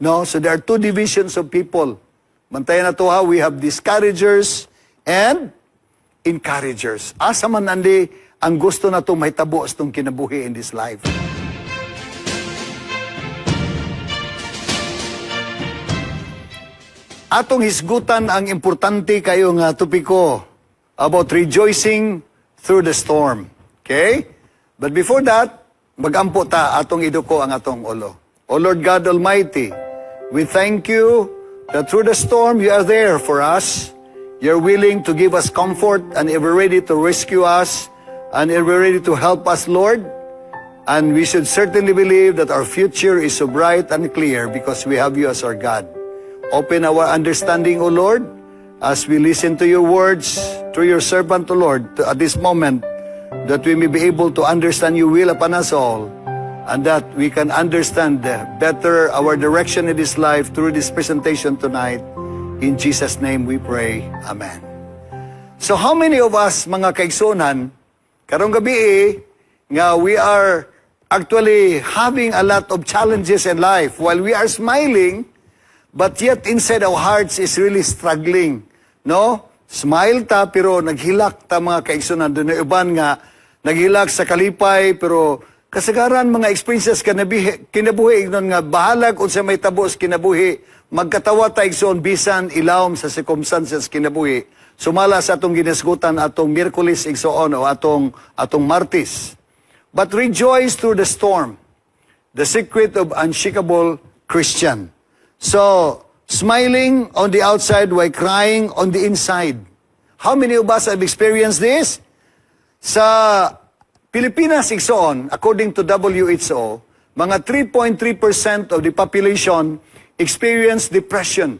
No? So there are two divisions of people. Bantayan na to ha, we have discouragers and encouragers. Asa man andi ang gusto na to may tabo sa itong kinabuhi in this life. Atong hisgutan ang importante kayo nga topiko about rejoicing through the storm. Okay? But before that, magampo ta atong iduko ang atong ulo. O Lord God Almighty, we thank you that through the storm you are there for us. You're willing to give us comfort and ever ready to rescue us and ever ready to help us, Lord. And we should certainly believe that our future is so bright and clear because we have you as our God. Open our understanding, O Lord, as we listen to your words through your servant, O Lord, at this moment, that we may be able to understand your will upon us all, and that we can understand better our direction in this life through this presentation tonight. In Jesus' name we pray. Amen. So how many of us, mga kaigsunan, karong gabi nga we are actually having a lot of challenges in life while we are smiling, but yet inside our hearts is really struggling. No? Smile ta pero naghilak ta mga kaigsunan. Doon na iban nga naghilak sa kalipay pero kasagaran mga experiences kinabuhi ignon nga bahalag unsa may tabos kinabuhi magkatawa ta igsoon bisan ilawom sa circumstances kinabuhi sumala sa atong ginasgutan atong Miyerkules igsoon o atong Martes. But rejoice through the storm, the secret of unshakable Christian. So smiling on the outside while crying on the inside. How many of us have experienced this? Sa Pilipinas igsoon, according to WHO, mga 3.3% of the population experience depression.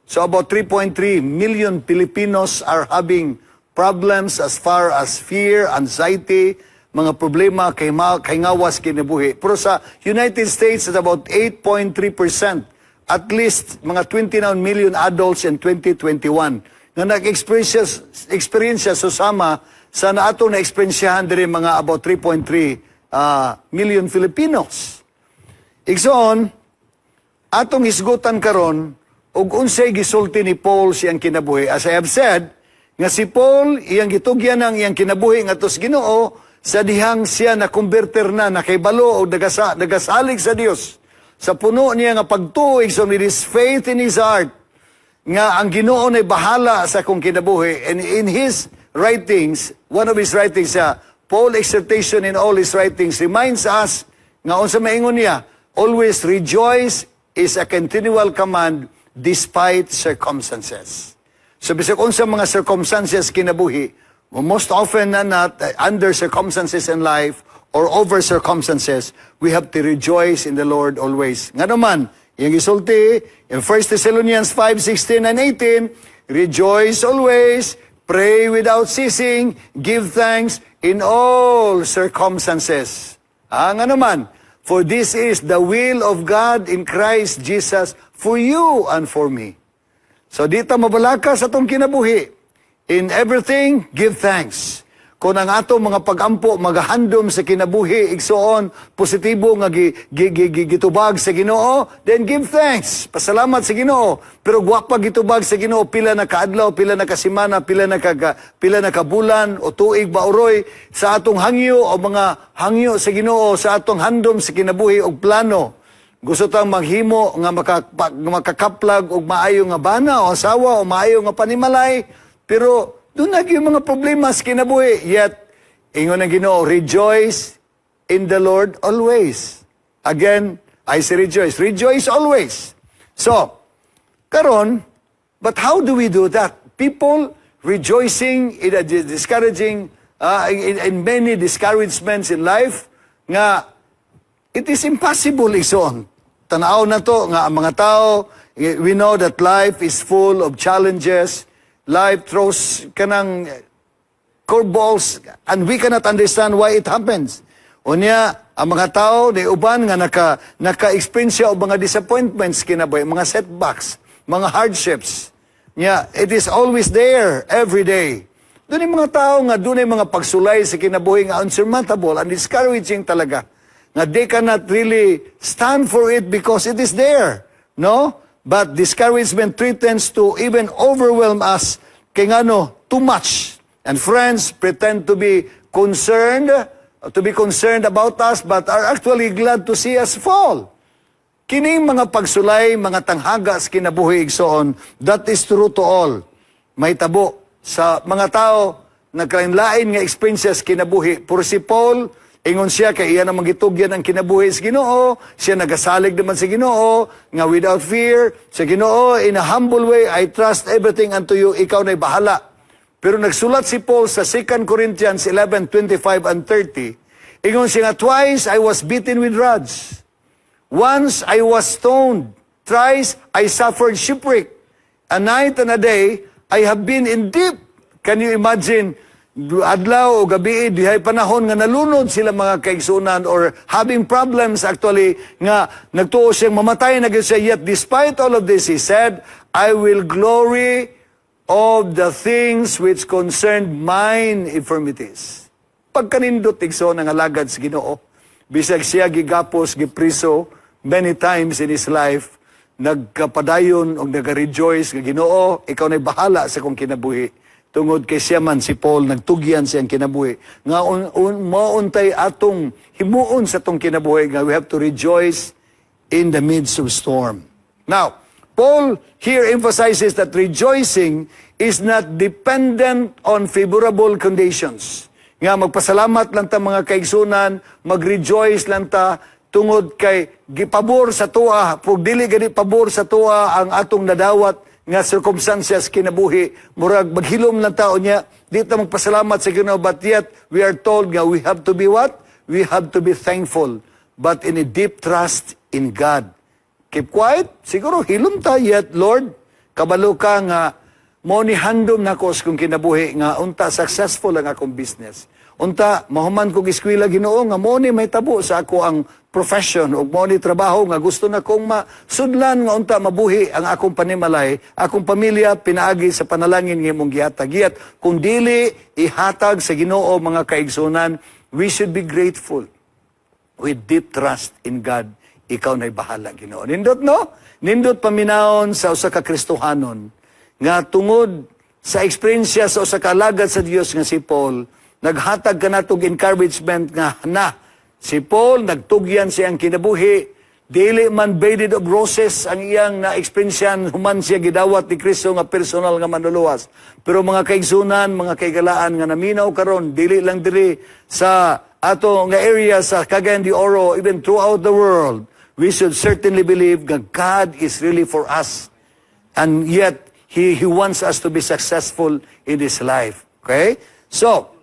So about 3.3 million Filipinos are having problems as far as fear, anxiety, mga problema kay ngawas kinabuhi. Pero sa United States, it's about 8.3%. At least mga 29 million adults in 2021 na nag-experience susama sa naato na eksperyensyahan diri mga about 3.3 million Filipinos. Igsoon, atong hisgutan karon ug unsay gisulti ni Paul siyang kinabuhi. As I have said, nga si Paul iyang gitugyan ang iyang kinabuhi ngadto sa Ginoo sa dihang siya na konverter na nakahibalo og nagasalig sa Dios. Sa puno niya nga pagtuig so with his faith in his heart nga ang Ginoo nay bahala sa akong kinabuhi. And in his writings, one of his writings, Paul exhortation in all his writings reminds us nga unsa maingon niya, always rejoice is a continual command despite circumstances. So bisag unsa mga circumstances kinabuhi, most often not under circumstances in life or over circumstances, we have to rejoice in the Lord always. Nga naman, yung isulti in 1 Thessalonians 5:16 and 18, rejoice always, pray without ceasing, give thanks in all circumstances. Nga naman, for this is the will of God in Christ Jesus for you and for me. So dito mabalaka sa itong kinabuhi. In everything, give thanks. Kung ang ato mga pagampo, magahandom sa kinabuhi, igsoon, positibo nga gitubag sa Ginoo, then give thanks. Pasalamat sa Ginoo. Pero guwapa gitubag sa Ginoo, pila na kaadlaw, pila na kasimana, pila na kabulan, o tuig ba uroy, sa atong hangyo, o mga hangyo sa Ginoo, sa atong handom sa kinabuhi, o plano. Gusto tang maghimo nga makakaplag, o maayo nga bana, o asawa, o maayo nga panimalay, pero doon yung mga problema sa kinabuhi. Yet, ingon ang Ginoo, rejoice in the Lord always. Again, I say rejoice. Rejoice always. So, karon, but how do we do that? People rejoicing in a discouraging, in many discouragements in life, nga, it is impossible igsoon. Tanaw na to, nga ang mga tao, we know that life is full of challenges. Life throws kanang curveballs and we cannot understand why it happens. Unya, ang mga tao, di uban nga naka-experience siya o mga disappointments kinabuhi, mga setbacks, mga hardships. It is always there, every day. Doon yung mga tao nga, doon yung mga pagsulay sa kinabuhi nga unsurmountable and discouraging talaga. Nga they cannot really stand for it because it is there. No? But discouragement threatens to even overwhelm us. Kaya too much. And friends pretend to be concerned about us, but are actually glad to see us fall. Kining mga pagsulay, mga tanghaga sa kinabuhi igsoon, that is true to all. May tabo sa mga tao nagkalain-lain nga experiences kinabuhi. Pero si Paul, ingon siya kay iya namang gitugyan ang kinabuhi sa Ginoo, siya nagasalig naman sa Ginoo, nga without fear, sa Ginoo, in a humble way, I trust everything unto you, ikaw na'y bahala. Pero nagsulat si Paul sa 2 Corinthians 11:25 and 30, ingon siya nga, twice I was beaten with rods. Once I was stoned. Thrice I suffered shipwreck. A night and a day I have been in deep. Can you imagine, adlaw o gabi, dihay panahon nga nalunod sila mga kaigsunan or having problems actually, nga nagtuo siyang mamatay na siya. Yet despite all of this, he said, I will glory of the things which concern mine infirmities. Pagkanindot igsoon ang alagad sa Ginoo, bisag siya gigapos, gipriso, many times in his life, nagkapadayon o nag-rejoice nga Ginoo, ikaw na'y bahala sa kong kinabuhi. Tungod kay siya man si Paul, nagtugyan siyang kinabuhi. Nga mauntay atong himuon sa tong kinabuhi, nga we have to rejoice in the midst of storm. Now, Paul here emphasizes that rejoicing is not dependent on favorable conditions. Nga magpasalamat lang ta mga kaigsunan, mag-rejoice lang ta, tungod kay gipabor sa tuwa, pag dili gani pabor sa tuwa ang atong nadawat nga circumstances kinabuhi, murag maghilom lang tao niya, di ta magpasalamat sa Ginoo, but yet we are told nga we have to be what? We have to be thankful, but in a deep trust in God. Keep quiet, siguro hilom ta, yet Lord, kabalo ka nga, mo ni handom na ko kung kinabuhi nga unta successful ang akong business. Unta, mahuman kong eskwela Ginoo nga mo ni may tabo sa ako ang profession o mo ni trabaho nga gusto na kong masudlan nga unta mabuhi ang akong panimalay, akong pamilya pinaagi sa panalangin nga imong gihatag. Yet, kung dili ihatag sa Ginoo mga kaigsunan, we should be grateful with deep trust in God. Ikaw na'y bahala Ginoo. Nindot no? Nindot paminaon sa usa ka Kristohanon nga tungod sa eksperyensya sa usa ka alagad sa Dios nga si Paul, naghatag ka natog encouragement nga si Paul, nagtugyan siyang kinabuhi, dili man bedded of roses ang iyang na-experiensyan, human siya gidawat ni Kristo nga personal nga manluluwas. Pero mga kaigsunan, mga kaigalaan nga naminaw karon, dili lang diri sa ato nga area sa Cagayan de Oro, even throughout the world, we should certainly believe that God is really for us. And yet, He wants us to be successful in this life. Okay? So,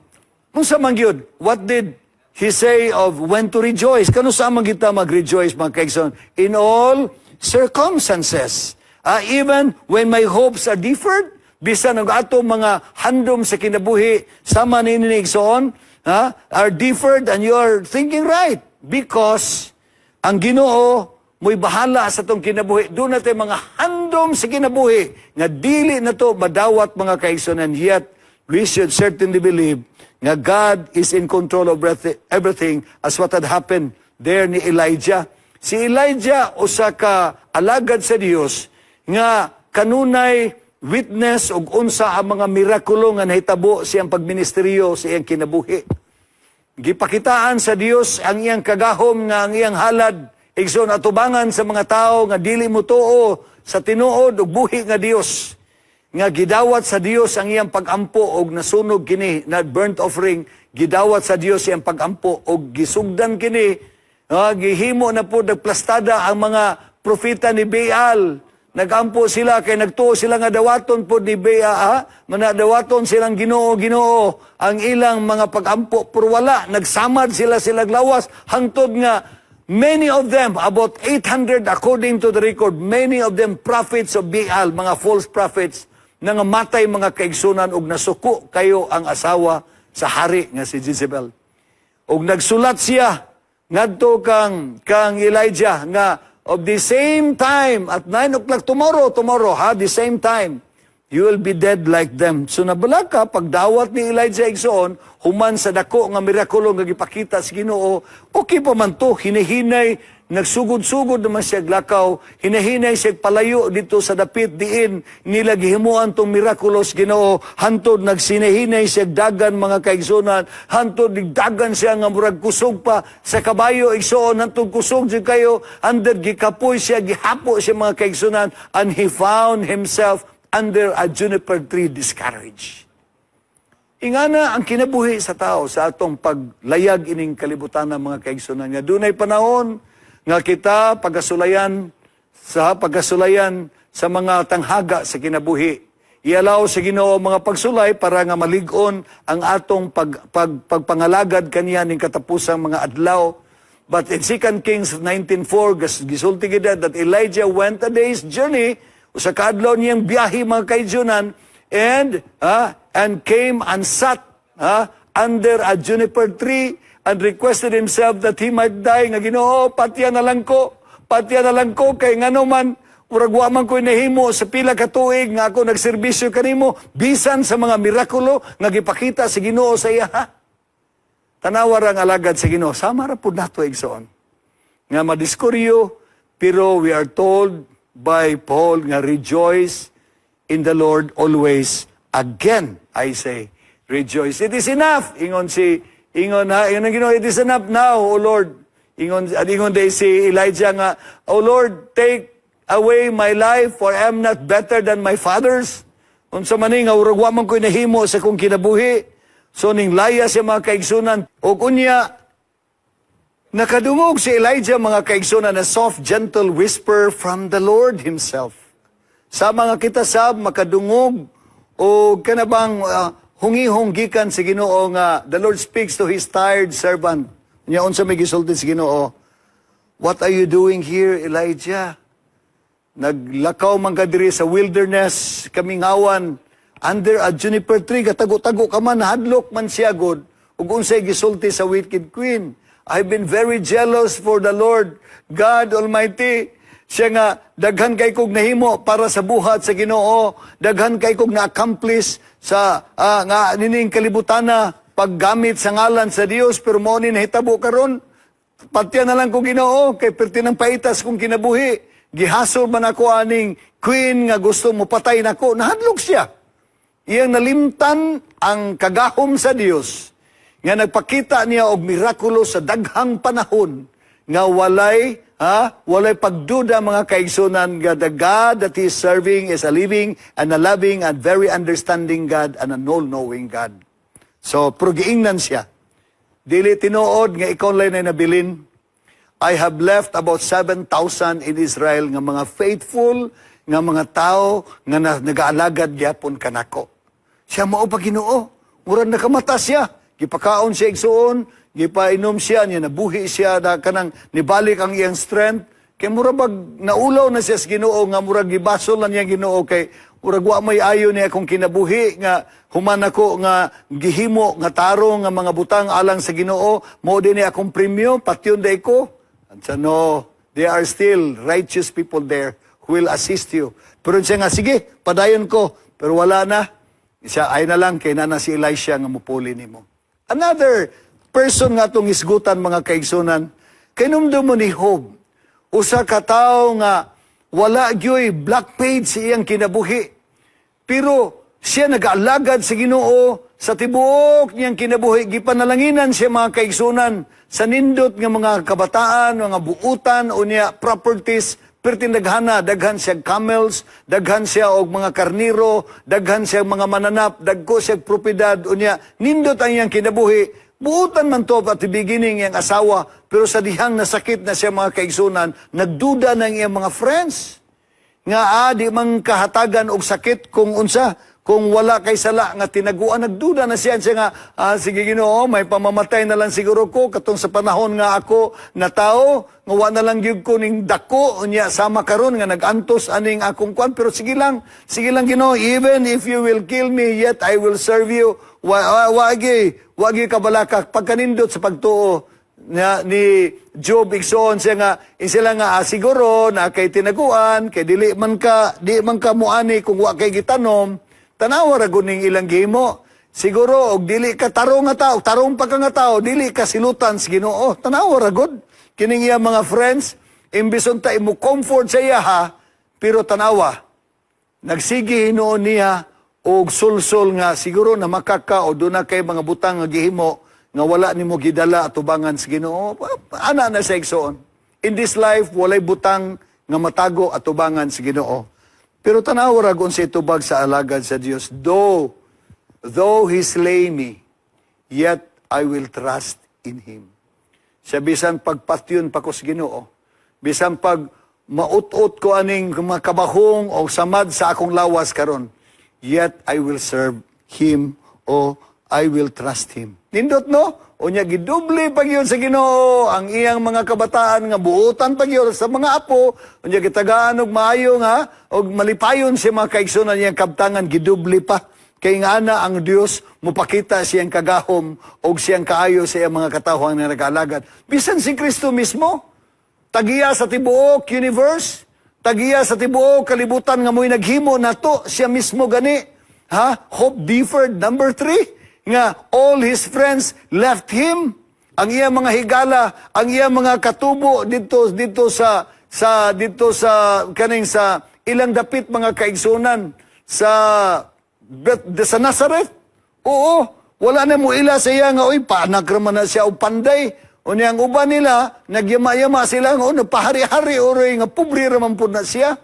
unsa man gyud, what did he say of when to rejoice? Kano sa man kita mag-rejoice, mga kaigsoon? In all circumstances. Even when my hopes are deferred, bisan ang ato mga handom sa kinabuhi, sama ninigsoon, are deferred and you are thinking right. Because ang Ginoo, mo'y bahala sa tong kinabuhi. Doon natin mga handom sa kinabuhi, nga dili na to madawat mga kaigsoon, and yet, we should certainly believe nga God is in control of everything, as what had happened there ni Elijah. Si Elijah, usa ka alagad sa Dios nga kanunay witness og unsa ang mga mirakulo nga nahitabo siyang pagministeryo sa iyang kinabuhi. Gipakitaan sa Dios ang iyang kagahom nga ang iyang halad, igsoon atubangan sa mga tao nga dili mo tuo sa tinuod ug buhi nga Dios. Nga gidawat sa Dios ang iyang pagampo og nasunog kini na burnt offering, gidawat sa Dios iyang pagampo og gisugdan kini, gihimo na po nagplastada ang mga propeta ni Baal. Nagampo sila kay nagtuo sila nga dawaton po ni Baal, manadawaton silang Ginoo ang ilang mga pagampo, pero wala, nagsamad sila lawas hangtod nga many of them, about 800 according to the record, many of them prophets of Baal, mga false prophets, na nga matay mga kaigsunan og nasuko kayo ang asawa sa hari nga si Jezebel. Og nagsulat siya ngadto kang Elijah nga of the same time at 9 o'clock tomorrow, the same time, you will be dead like them. So nabala ka, pagdawat ni Elijah igsoon, human sa dako nga mirakulo nga gipakita sa Ginoo, okay pa man to, hinihinay nagsugod-sugod naman siya lakaw, hinahinay siya palayo dito sa dapit diin, nila gihimuan tong mirakulos Ginoo, hantod nagsinahinay siya dagan mga kaigsunan, hantod digdagan siya nga murag kusog pa sa kabayo igsoon, hantod kusog siya kayo, under gikapoy siya, gihapo siya mga kaigsunan, and he found himself under a juniper tree discouraged. Ingana ang kinabuhi sa tao sa atong paglayag ining kalibutan ng mga kaigsunan nga dunay panahon nga kita pagasulayan sa mga tanghaga sa kinabuhi. Ialaw sa Ginoo mga pagsulay para nga malig-on ang atong pagpangalagad kaniya ning katapusang mga adlaw. But in 2 Kings 19:4 gisulti gid that Elijah went a day's journey usa ka adlaw niyang biyahe mga kaigsunan and came and sat under a juniper tree and requested himself that he might die. Nga Ginoo, patya na lang ko, kay ngano man, urag wa man ko'y nahimo sa pila ka tuig nga ako nagserbisyo kanimo, bisan sa mga mirakulo nga gipakita sa Ginoo sa iya. Tanawar ang alagad sa Ginoo, sama ra pud nato igsoon. Nga madiskuryo, pero we are told by Paul nga rejoice in the Lord always. Again, I say, rejoice. It is enough. Ingon ang Ginoo, it is enough now, O Lord. Ingon day si Elijah nga, O Lord, take away my life, for I am not better than my fathers. Unsa man nga urag wa man ko'y nahimo sa kong kinabuhi. So ning laya siya mga kaigsunan. O kunya, nakadungog si Elijah mga kaigsunan, a soft, gentle whisper from the Lord Himself. Sa mga kita sab, makadungog, o kanabang hungihong gikan sa Ginoo nga the Lord speaks to His tired servant. Nya unsa may gisulti sa Ginoo, what are you doing here, Elijah? Naglakaw man ka diri sa wilderness, kamingawan, under a juniper tree, katago-tago ka man, hadlok man siya god, ug unsay gisulti sa wicked queen. I've been very jealous for the Lord God Almighty. Siya nga, daghan kay kog nahimo para sa buhat sa Ginoo, daghan kay kog na-accomplish sa nga nining kalibutana paggamit sa ngalan sa Dios, pero mo ni nahitabo karon, patya na lang ko Ginoo, kay perti ng paitas kong kinabuhi, gihasol man ako aning queen nga gusto mo patay nako, nahadlok siya. Iyang nalimtan ang kagahom sa Dios, nga nagpakita niya og mirakulo sa daghang panahon, nga walay pagduda mga kaigsunan nga the God that he is serving is a living and a loving and very understanding God and an all-knowing God. So, pero giingnan siya. Dili tinuod nga ikaw lang na nabilin. I have left about 7,000 in Israel nga mga faithful, nga mga tao nga nagaalagad gyapon kanako. Siya mao pa Ginoo. Murag nakamata siya. Gipakaon siya igsuon, gipainom siya, niya nabuhi siya, na kanang nibalik ang iyang strength. Kay murag naulaw na siya sa Ginoo, nga murag gibasol na niya Ginoo, kay murag wa may ayo niya akong kinabuhi, nga human ako nga gihimo, nga tarong, nga mga butang alang sa Ginoo, mo din niya akong premyo, patyon day ko. And so, no, there are still righteous people there who will assist you. Pero siya nga, sige, padayon ko, pero wala na. Siya, ay na lang, kay nana si Elisha nga mupuli nimo. Another person nga itong isgutan mga kaigsunan, kinumdo mo ni Job, usa ka tao nga wala gyoy black page sa iyang kinabuhi. Pero siya nag-aalagad sa Ginoo sa tibuok niyang kinabuhi. Gipanalanginan siya mga kaigsunan sa nindot nga mga kabataan, mga buutan o niya properties, pertindaghana, daghan siya camels, daghan siya og mga karniro, daghan siya mga mananap, dagko siya propiedad o niya, nindot ang iyang kinabuhi. Buutan man to at the beginning yung asawa, pero sa dihang nasakit na siya mga kaigsunan, nagduda ng iyang mga friends. Nga di man kahatagan og sakit kung unsa, kung wala kay sala nga tinaguan, nagduda na siya nga, sige Ginoo, may pamamatay na lang siguro ko, katong sa panahon nga ako na tao, nga wa na lang gyud ko ning dako, unya sama karon nga nagantos aning akong kwan, pero sige lang Ginoo, even if you will kill me, yet I will serve you. Wagi kabalaka pagkanindot sa pagtuo ni Job igsoon siya nga sila nga siguro na kay tinaguan kay di man ka muani kung wa kay gitanom tanawa ra guning ilang gihimo siguro og dili ka tarong pa ka nga tao dili ka silutan sa Ginoo tanawa ra gud kining iya mga friends, imbis unta imo comfort sa iya ha, pero tanawa, nagsige hinuon niya og sulsol nga siguro na makaka o doon na kay mga butang nga gihimo nga wala nimo gidala atubangan sa Ginoo. Ana na sa igsoon. In this life walay butang nga matago atubangan sa Ginoo. Pero tanawa ra kung sa itubag sa alagad sa Dios, though he slay me, yet I will trust in him. Siya bisan pagpatyon pa ko sa Ginoo, bisan pag maut-ut ko aning makabahong o samad sa akong lawas karon, yet I will serve him o I will trust him. Nindot no? O niya giduble pag yun sa Ginoo ang iyang mga kabataan nga buutan pag yun sa mga apo, o niya gitagaan og maayo nga og malipayon siya mga kaigsunan niyang kabtangan giduble pa. Kay nga ana ang Dios mupakita siyang kagahom o siyang kaayo sa iyang mga katawhan nga nag-alagad. Bisan si Kristo mismo, tagiya sa tibuok universe, tagiya sa tibuok kalibutan nga mo'y naghimo nato, siya mismo gani. Ha? Hope deferred. Number 3, nga all his friends left him. Ang iyang mga higala, ang iyang mga katubo dito sa kaning sa ilang dapit mga kaigsunan sa Nazareth. Oo, wala na mo ila sa iya nga oy panagraman na siya o panday. O niyang uban nila, nagyama-yama sila nga o napahari-hari oroy nga pobre raman po na siya.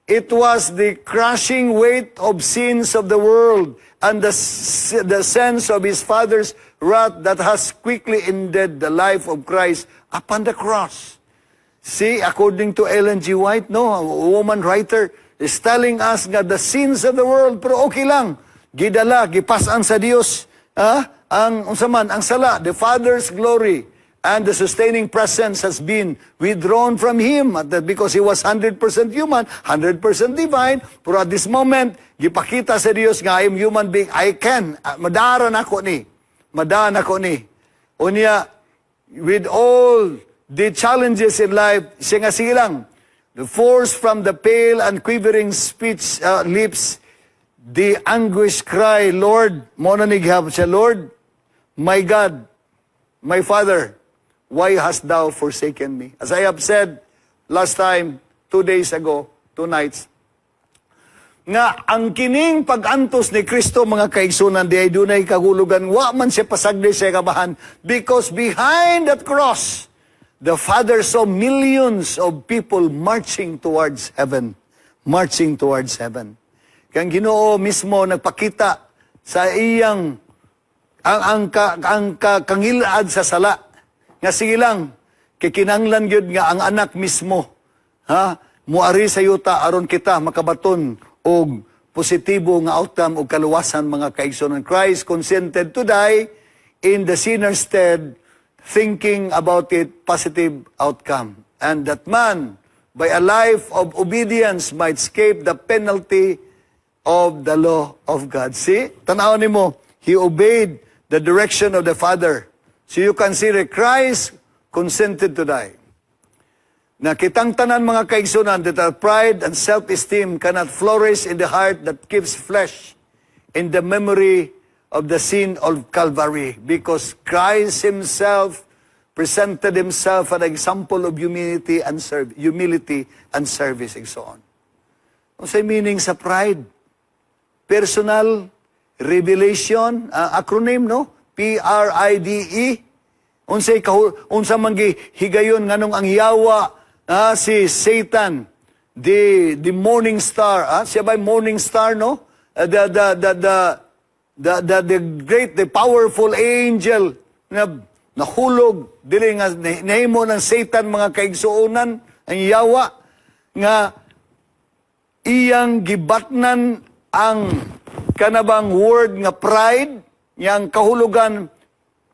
It was the crushing weight of sins of the world and the sense of his Father's wrath that has quickly ended the life of Christ upon the cross. See, according to Ellen G. White, no, a woman writer, is telling us nga the sins of the world, pero okay lang. Gidala, gipasan sa Dios. Ang sala, the Father's glory and the sustaining presence has been withdrawn from him because he was 100% human, 100% divine. Pero at this moment, gipakita sa Dios nga I am human being. I can. Madaran ako ni. Unya, with all the challenges in life, siya nga sige lang, the force from the pale and quivering speech lips, the anguish cry, Lord, mo na nighap siya, Lord, my God, my Father, why hast thou forsaken me? As I have said last time, 2 days ago, 2 nights, nga ang kining pag-antos ni Kristo mga kaigsunan di ay dunay kagulugan, wa man siya pasagdi sa kabahan, because behind that cross, the Father saw millions of people marching towards heaven. Marching towards heaven. Kang Ginoo mismo nagpakita sa iyang ang kangilad sa sala. Nga sige lang, kikinanglan gyud nga ang anak mismo, muari sa yuta aron kita makabaton og positibo nga outcome og kaluwasan mga kaigsunan. Christ consented to die in the sinner's stead, thinking about it, positive outcome. And that man, by a life of obedience, might escape the penalty of the law of God. See? Tanaw nimo, he obeyed the direction of the Father. So you consider Christ consented to die. Na kitang tanan mga kaigsunan that our pride and self-esteem cannot flourish in the heart that keeps flesh in the memory of the sin of Calvary, because Christ himself presented himself an example of humility and service, and so on. Ano sa meaning sa pride? Personal revelation, acronym, no? P-R-I-D-E. Unsa man higayon nganong ang yawa si Satan, the morning star, siya ba morning star, no? The great, the powerful angel na nahulog dili nga nahimo ng Satan mga kaigsuonan ang yawa nga iyang gibatnan ang kanabang word nga pride, yang kahulugan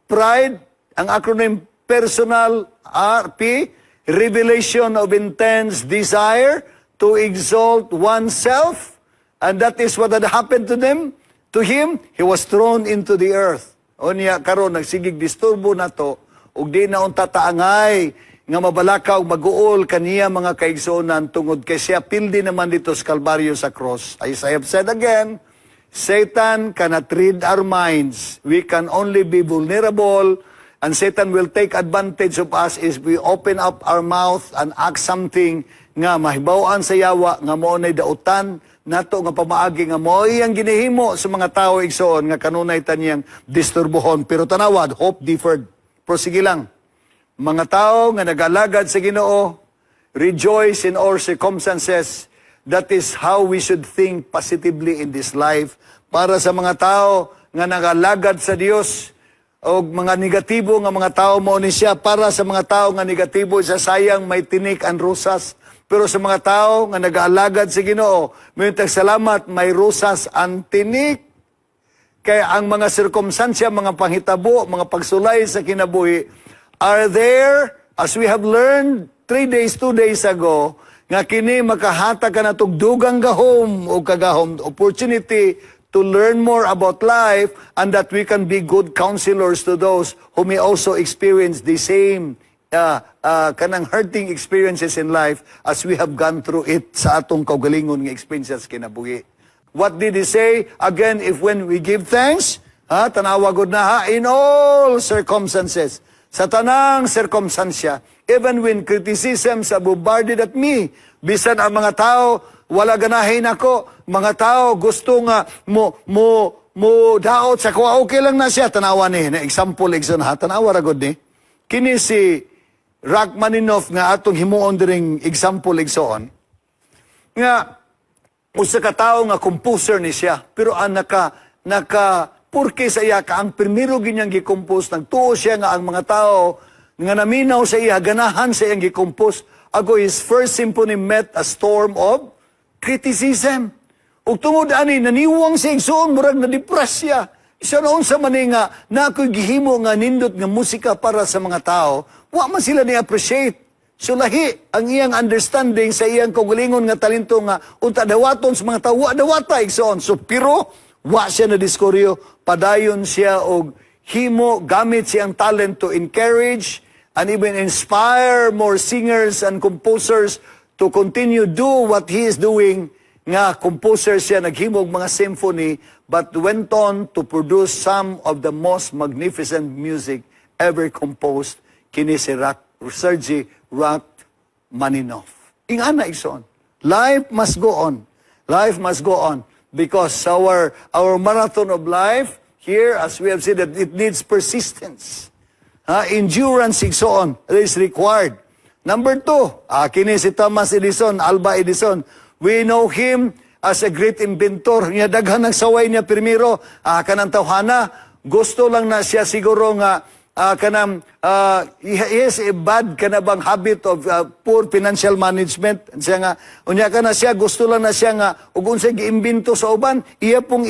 pride, ang acronym personal RP, revelation of intense desire to exalt oneself, and that is what had happened to them. To him, he was thrown into the earth. O niya karon nagsigig disturbo nato ug di na unta taangay nga mabalakaw mag-uol kaniya mga kaigsuonan tungod kay siya pildi naman dito sa Kalbaryo sa cross. As I have said again, Satan cannot read our minds. We can only be vulnerable And Satan will take advantage of us if we open up our mouth and ask something nga mahibaw-an sa yawa, nga mo na'y dautan, nato nga pamaagi nga mo iyang ginihimo sa mga tao igsoon nga kanunay taniyang disturbuhon. Pero tanawad, hope deferred. Pero sige lang, mga tao nga nag-alagad sa Ginoo, rejoice in all circumstances. That is how we should think positively in this life. Para sa mga tao nga nag-alagad sa Dios, o mga negatibo nga mga tao mo ni siya. Para sa mga tao nga negatibo, sa sayang may tinik ang rusas. Pero sa mga tao nga nag-aalagad sa Ginoo, may salamat, may rusas ang tinik. Kaya ang mga sirkumstansya, mga panghitabo, mga pagsulay sa kinabuhi are there, as we have learned 2 days ago, nga kini makahata ka na tugdugang gahom o kagahom opportunity to learn more about life and that we can be good counselors to those who may also experience the same kanang hurting experiences in life as we have gone through it sa atong kaugalingon nga experiences kinabuhi. What did he say? Again, if when we give thanks, tanawagod na ha, in all circumstances, sa tanang circumstansya, even when criticisms are bombarded at me, bisan ang mga tao, wala ganahin ako, mga tao gusto nga mo daot sa kuha, okay lang na siya, tanawa ni, na example, ha, tanawa ragod ni, kini si Rachmaninoff nga atong himuon diring example igsoon nga usa ka tawo nga composer ni siya pero ang naka purke sa iya ka ang primero ginyang gi-compose nagtuo siya nga ang mga tao nga naminaw sa iya ganahan sa iyang gi-compose ago his first symphony met a storm of criticism ug tungod ani naniwang siya igsoon murag na depress siya. Isa noon sa mani nga na ako'y gihimo nga nindot nga musika para sa mga tao, wa man sila ni-appreciate. So lahi, ang iyang understanding sa iyang kaugalingon nga talento nga unta dawaton sa mga tao, wa dawata igsoon. So pero, wa siya na diskoryo, padayon siya og himo, gamit siyang talent to encourage and even inspire more singers and composers to continue do what he is doing nga composer siya naghimog mga symphony but went on to produce some of the most magnificent music ever composed kini si Sergei Rachmaninoff. Ingana igsoon. Life must go on. Life must go on because our marathon of life here as we have said that it needs persistence. Endurance igsoon is required. Number 2, kini si Thomas Edison, Alva Edison. We know him as a great inventor. Niya daghan ng saway niya primero, kanang tawhana. Gusto lang na siya siguro nga he has a bad kanabang habit of poor financial management. Siya nga, unya ka na siya, gusto lang na siya nga, ug unsay giimbento sa uban, iya pong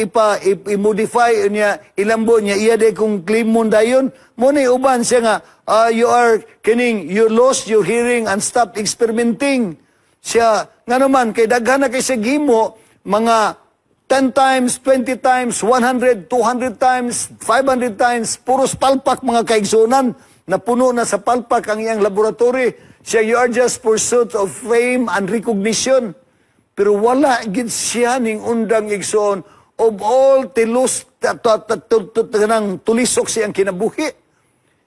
i-modify, unya, ilambo niya, iya de kung claim mo dayon, muna uban siya nga, you lost your hearing and stopped experimenting. Siya, nga naman, kay daghan na kay sa gimo, mga 10 times, 20 times, 100, 200 times, 500 times, puros palpak mga kaigsunan, na puno na sa palpak ang iyang laboratory. Siya, you are just pursuit of fame and recognition. Pero wala gid siya ning undang igsoon of all tilos, tulisok siyang kinabuhi.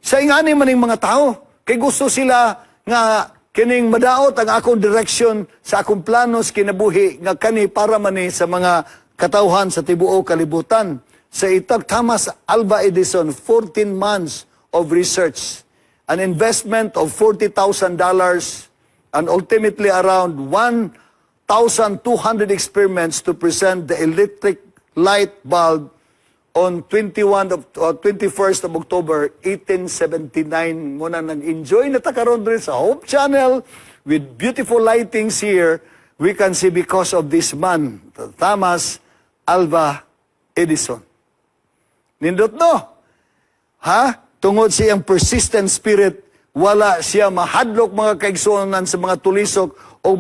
Sa ingani maning mga tao, kay gusto sila nga, kining madaot ang akong direksyon sa akong planos kinabuhi nga kani para mani sa mga katawhan sa tibuok kalibutan. Sa itag Thomas Alva Edison, 14 months of research, an investment of $40,000 and ultimately around 1,200 experiments to present the electric light bulb on 21st of October 1879. Muna nag-enjoy na takaroon rin sa Hope Channel with beautiful lightings here. We can see because of this man, Thomas Alva Edison. Nindot no? Tungod siyang persistent spirit, wala siya mahadlok mga kaigsunan sa mga tulisok o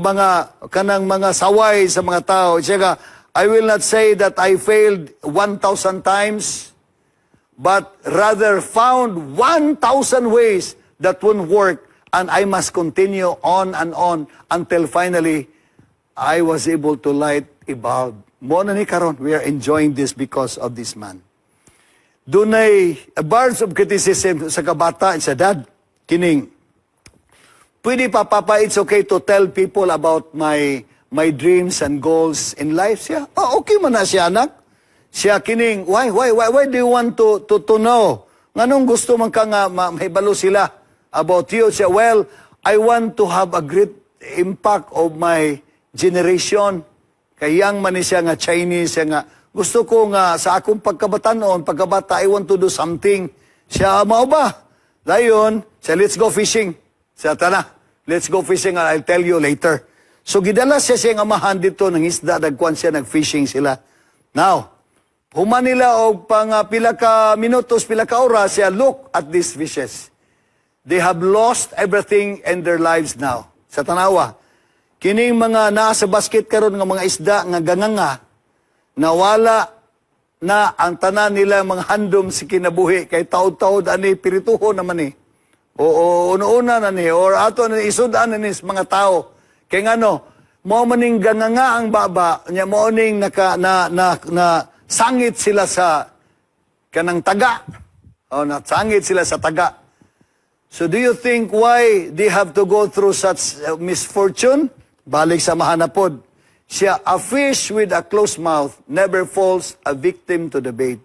kanang mga saway sa mga tao. Siya I will not say that I failed 1,000 times, but rather found 1,000 ways that won't work, and I must continue on and on until finally I was able to light a bulb. Mo na ni karon, we are enjoying this because of this man. dunay bars of criticism sa kabata sa dad kining pwede pa papa, it's okay to tell people about my dreams and goals in life siya. Okay man na siya anak. Siya kining why do you want to know? Nganong gusto man ka nga mahibalo sila about you? Siya, well, I want to have a great impact of my generation. Kayang man ni siya nga Chinese siya nga gusto ko nga sa akong pagkabata, I want to do something. Siya, mao ba? Dayon, siya, let's go fishing. Siya, tana, let's go fishing and I'll tell you later. So, gidala siya siyang amahan dito ng isda, nagkuhan siya, nag-fishing sila. Now, human nila og pang pila ka minutos, pila ka oras, siya, look at these fishes. They have lost everything in their lives now. Sa tanawa, kining mga nasa basket karon nga mga isda nga ganganga, nawala na ang tanan nila mga handom si kinabuhi kay taod-taod ani pirituho naman ni. O una na ni or ato na isudan na ni sa mga tao. Kay ngano, mo maning ganganga ang baba, nya mo ning na sangit sila sa kanang taga. O nasangit sila sa taga. So do you think why they have to go through such misfortune? Balik sa mahanapod. Siya, a fish with a closed mouth never falls a victim to the bait.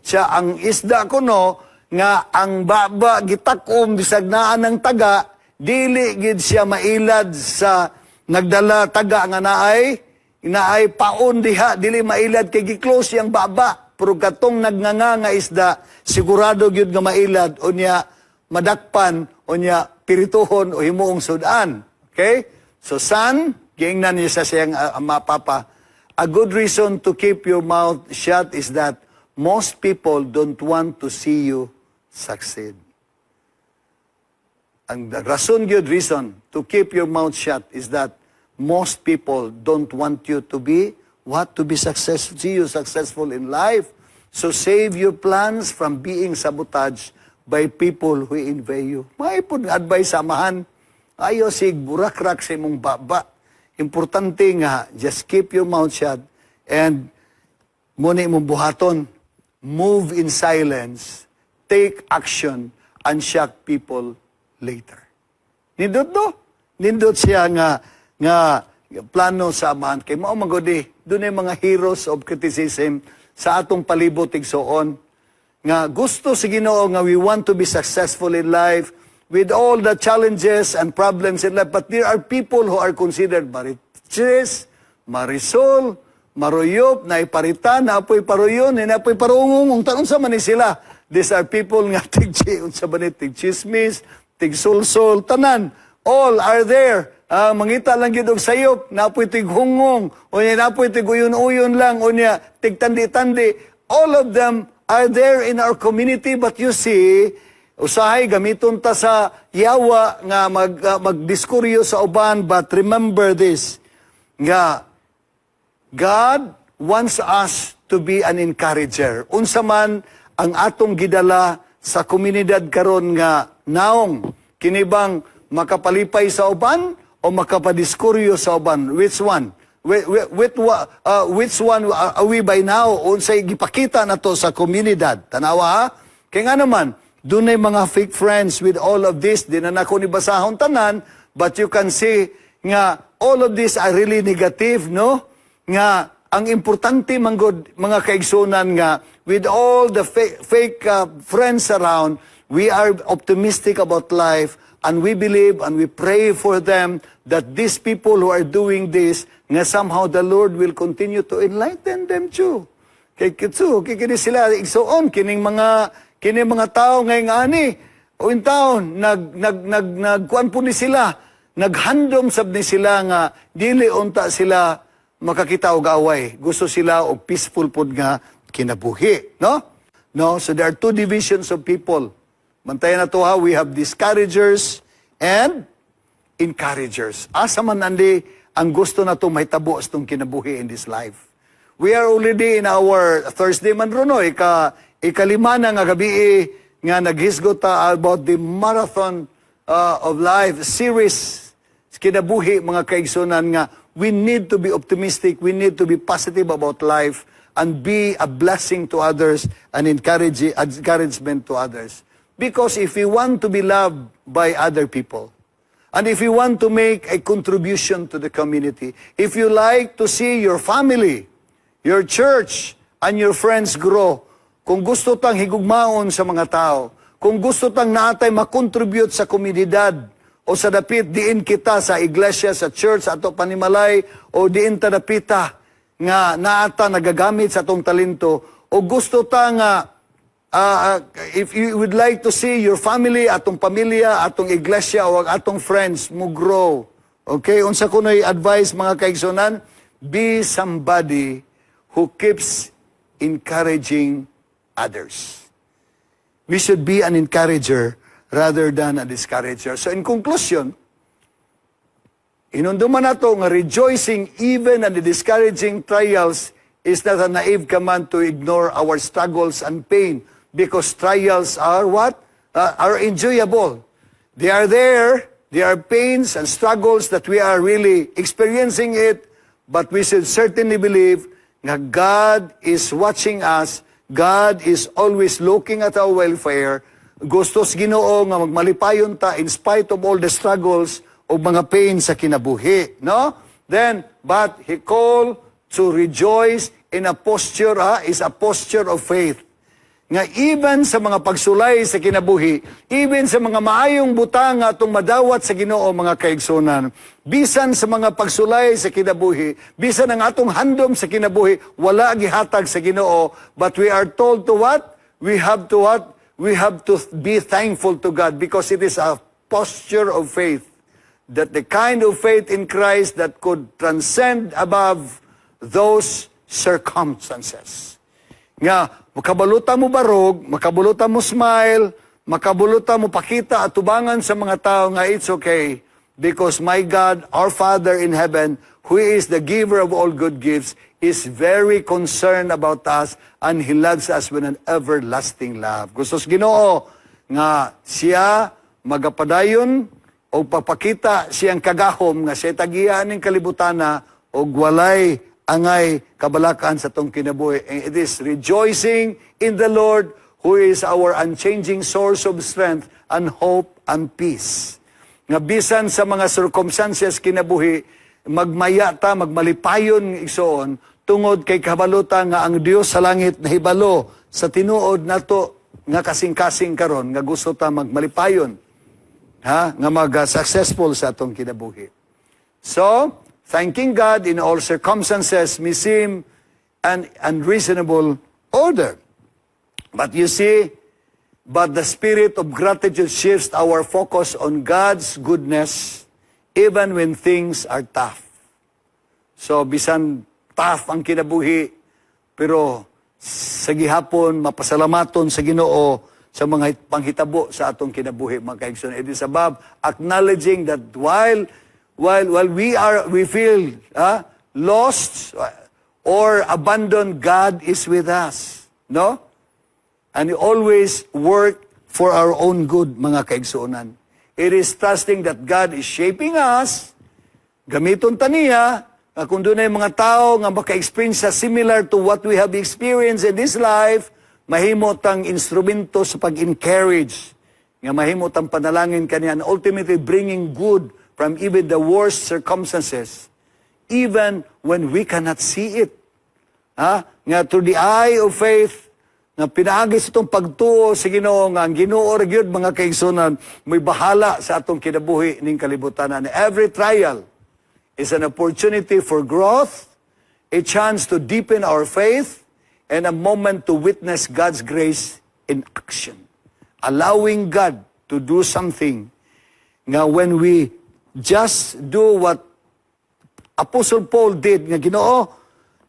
Siya, ang isda ko no, nga ang baba gitakom bisag naan ng taga, dili gid siya mailad sa nagdala taga nga naay paon diha, dili mailad kay gi-close yang baba. Pero katong nagnanga nga isda, sigurado gyud nga mailad unya madakpan unya pirituhon o himuong sudan. Okay? So son, giingnan niya sa siyang mapapa, a good reason to keep your mouth shut is that most people don't want to see you succeed. Ang rason good reason to keep your mouth shut is that most people don't want you to be to be successful, see you successful in life. So save your plans from being sabotaged by people who envy you. May pud advice samahan. Ayo sig burakrak sa imong baba. Importante nga, just keep your mouth shut and muna imong buhaton. Move in silence, take action, and shock people later. Nindot do? Nindot siya nga plano sa amahan. Kay mao magodi, doon ay mga heroes of criticism sa atong palibot igsoon. Nga gusto sa Ginoo nga we want to be successful in life, with all the challenges and problems in life, but there are people who are considered mariches, marisol, maruyop, naiparitan, naapoy paruyon, naapoy parungong, tanong sa mani sila. These are people nga tig-chismis, tig-sulsol, tanan, all are there. Mangita lang yun og sayop, naapoy tig-hungong, o niya naapoy tig-uyon-uyon lang, o niya tig-tandi-tandi. All of them are there in our community, but you see, usahay gamiton ta sa yawa nga magdiskuryo sa uban, but remember this nga God wants us to be an encourager. Unsa man ang atong gidala sa komunidad karon nga naong kinibang makapalipay sa uban o makapadiskuryo sa uban, which one? Which one are we by now? Unsay gipakita nato sa komunidad? Tanawa ha? Kaya nga naman, doon ay mga fake friends with all of this. Di na nako ni basahon tanan, but you can see nga all of this are really negative, no? Nga ang importante manggod mga kaigsunan nga with all the fake friends around, we are optimistic about life and we believe and we pray for them that these people who are doing this, nga somehow the Lord will continue to enlighten them too. Kay kitsu, kini sila igsuon kining mga tao ngay ani o in taon nagkuan po ni sila, naghandom sab ni sila nga dili unta sila makakita og away. Gusto sila og peaceful pud nga kinabuhi, no? No, so there are two divisions of people. Mantayan na to ha, we have discouragers and encouragers. Asa man andi ang gusto na to mahitabo sa tong kinabuhi in this life. We are already in our Thursday man ron, no? Ikalima na nga gabi nga naghisgot about the marathon of life series kinabuhi mga kaigsunan nga we need to be optimistic, we need to be positive about life and be a blessing to others and encouragement to others. Because if we want to be loved by other people, and if you want to make a contribution to the community, if you like to see your family, your church, and your friends grow, kung gusto tang higugmaon sa mga tao, kung gusto tang natay makontribute sa komunidad, o sa dapit diin kita sa iglesia, sa church, ato panimalay, o diin ta dapita, nga naata nagagamit sa atong talento, o gusto ta nga, if you would like to see your family, atong pamilya, atong iglesia, o atong friends mo grow. Okay? Unsa ko na advice mga kaigsunan, be somebody who keeps encouraging others. We should be an encourager rather than a discourager. So in conclusion, inunduman nato nga rejoicing even at the discouraging trials is not a naive command to ignore our struggles and pain, because trials are what? Are enjoyable. They are there. They are pains and struggles that we are really experiencing it, but we should certainly believe that God is watching us. God is always looking at our welfare. Gustos Ginoo nga magmalipayon ta in spite of all the struggles o mga pains sa kinabuhi, no? Then, but He called to rejoice in a posture, is a posture of faith. Nga even sa mga pagsulay sa kinabuhi, even sa mga maayong butang atong madawat sa Ginoo mga kaigsunan, bisan sa mga pagsulay sa kinabuhi, bisan ang atong handom sa kinabuhi, wala gihatag sa Ginoo, but we are told to what? We have to what? We have to be thankful to God, because it is a posture of faith, that the kind of faith in Christ that could transcend above those circumstances. Nga, makabaluta mo barog, makabaluta mo smile, makabaluta mo pakita at tubangan sa mga tao nga it's okay, because my God, our Father in heaven, who is the giver of all good gifts, is very concerned about us, and He loves us with an everlasting love. Gustos Ginoo nga siya magapadayon o papakita siyang kagahom nga siya tagian ng kalibutana o walay angay kabalakan sa tong kinabuhi. And it is rejoicing in the Lord, who is our unchanging source of strength and hope and peace. Nga bisan sa mga circumstances kinabuhi, magmaya ta, magmalipayon igsoon, tungod kay kabaluta nga ang Dios sa langit nahibalo sa tinuod nato nga kasing-kasing karon nga gusto ta magmalipayon, nga mag-successful sa atong kinabuhi. So, thanking God in all circumstances may seem an unreasonable order. But you see, but the spirit of gratitude shifts our focus on God's goodness even when things are tough. So, bisan tough ang kinabuhi, pero sa gihapon, mapasalamaton sa Ginoo sa mga panghitabo sa atong kinabuhi, mga kaigsoon. It is about acknowledging that while we feel lost or abandoned, God is with us, no? And He always work for our own good, mga kaigsuonan. It is trusting that God is shaping us, gamiton taniya, kung doon ay mga tao nga maka-experience sa similar to what we have experienced in this life, mahimot ang instrumento sa pag-encourage, nga mahimot ang panalangin kaniya, and ultimately bringing good from even the worst circumstances, even when we cannot see it. Nga through the eye of faith, nga pinaagis itong pagtuo sa Ginoo, nga ang Ginoo ra gyud mga kaigsunan, may bahala sa atong kinabuhi ning kalibutan. And every trial is an opportunity for growth, a chance to deepen our faith, and a moment to witness God's grace in action. Allowing God to do something. Nga when we just do what Apostle Paul did, nga Ginoo,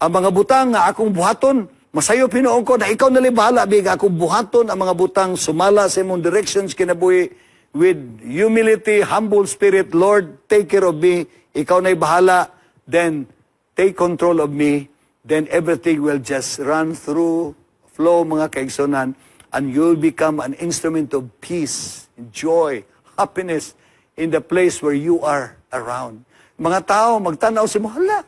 ang mga butang nga akong buhaton, masayo pinoon ko na ikaw nalibahala, biga akong buhaton ang mga butang, sumala sa imong directions kinabuhi, with humility, humble spirit, Lord, take care of me, ikaw na'y bahala, then take control of me, then everything will just run through, flow mga kaigsunan, and you'll become an instrument of peace, joy, happiness, in the place where you are around. Mga tao, magtanaw si mo, hala,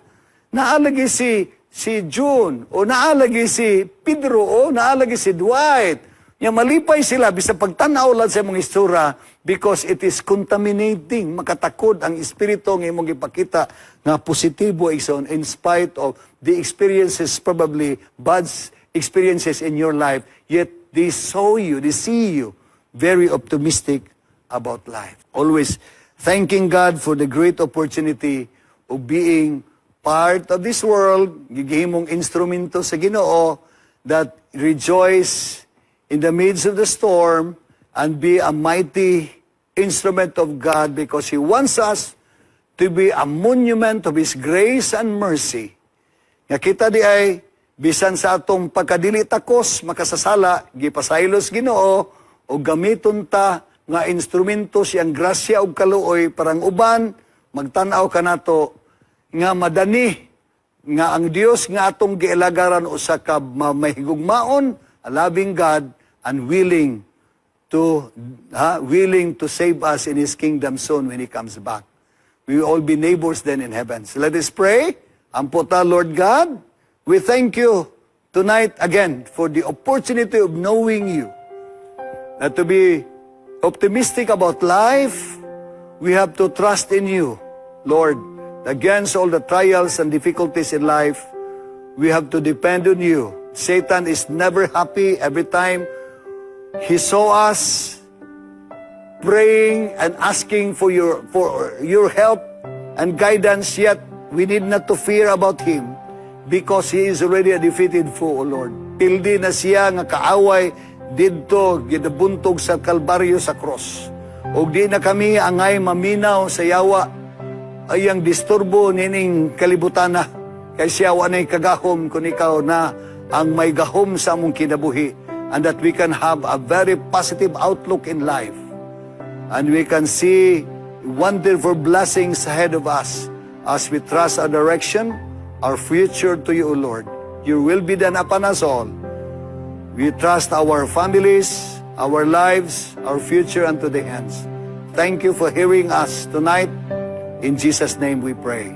naalagi si si June, o naalagi si Pedro, o naalagi si Dwight. Nga malipay sila, bisa pagtanaw lang sa mga istura, because it is contaminating, makatakod ang espiritu ng imong ipakita nga positibo ison in spite of the experiences, probably bad experiences in your life, yet they see you very optimistic about life. Always thanking God for the great opportunity of being part of this world, gigihimong instrumento sa Ginoo that rejoice in the midst of the storm and be a mighty instrument of God because He wants us to be a monument of His grace and mercy. Nga kita di ay, bisan sa atong pagkadili takos, makasasala, gipasaylos Ginoo, o gamiton ta nga instrumento siyang grasya o kaluoy parang uban, magtanaw ka nato nga madani, nga ang Dios nga atong giilagaran usa ka mahigugmaon, a loving God, and willing to save us in His kingdom soon when He comes back. We will all be neighbors then in heaven. So let us pray. Amputa, Lord God, we thank you tonight again for the opportunity of knowing you. That to be optimistic about life, we have to trust in you, Lord. Against all the trials and difficulties in life, we have to depend on you. Satan is never happy every time he saw us praying and asking for your help and guidance, yet we need not to fear about him because he is already a defeated foe, O Lord. Pildi na siya nga kaaway didto gidabuntog sa Kalbaryo sa cross. Og di na kami angay maminaw sa yawa ay ang disturbo nining kalibutana kay siya wanay kagahom kun ikaw na ang may gahom sa among kinabuhi, and that we can have a very positive outlook in life. And we can see wonderful blessings ahead of us as we trust our direction, our future to you, O Lord. Your will be done upon us all. We trust our families, our lives, our future unto the hands. Thank you for hearing us tonight. In Jesus' name we pray.